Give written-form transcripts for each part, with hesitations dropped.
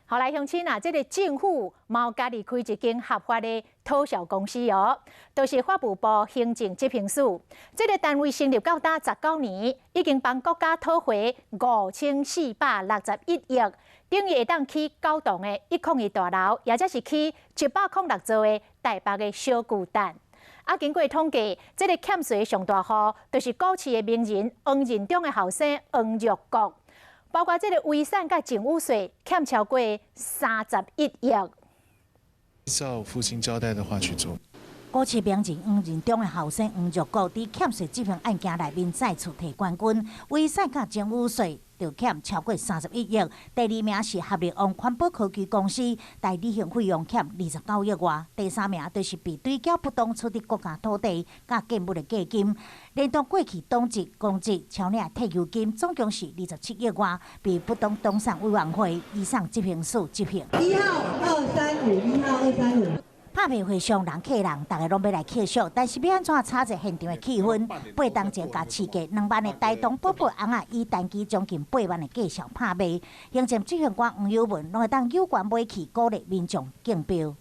后来乡亲啊，这个政府嘛家己开一间合法的讨销公司哦，就是法务部行政执行署。这个单位成立到达19年，已经帮国家讨回5461亿，等于会当起9栋的101大楼，也则是起706座的台北的小巨蛋。啊，经过统计，这个欠税上大户就是古市的名人黄仁中的后生黄玉国。 包括这个遗产甲政务税欠超过31亿。依照父亲交代的话去做。古市名人黄仁中的后生黄玉国伫欠税这份案件内面再次摕冠军，遗产甲政务税就欠超过31亿。第二名是合力王环保科技公司，代理行费用欠29亿外。第三名就是被对缴不当处理国家土地甲建物的价金，连同过去党籍、公职、超领退休金，总共是27亿外，被不当动产委员会移送执行署执行。1号235，1号235。 拍卖会上人客人，大家拢要来客惜，但是要安怎炒热现场的气氛？八当节加市价2万的台东宝贝红啊，以单机将近8万的价上拍卖。行政执行官黄友文拢会当有关买起，鼓励民众竞标。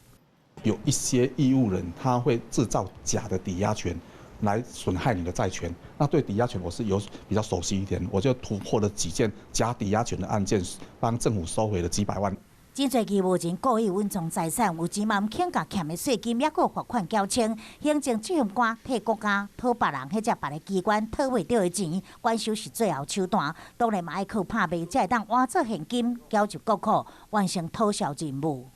有一些义务人他会制造假的抵押权，来损害你的债权。那对抵押权我是有比较熟悉一点，我就突破了几件假抵押权的案件，帮政府收回了几百万。 真侪义务人故意稳重财产，有钱嘛唔肯甲欠的税金，也搁罚款缴清。行政执行官替国家讨别人或者别个机关讨袂到的钱，官收是最后手段。当然嘛爱靠拍卖，才会当换做现金交入国库，完成讨销任务。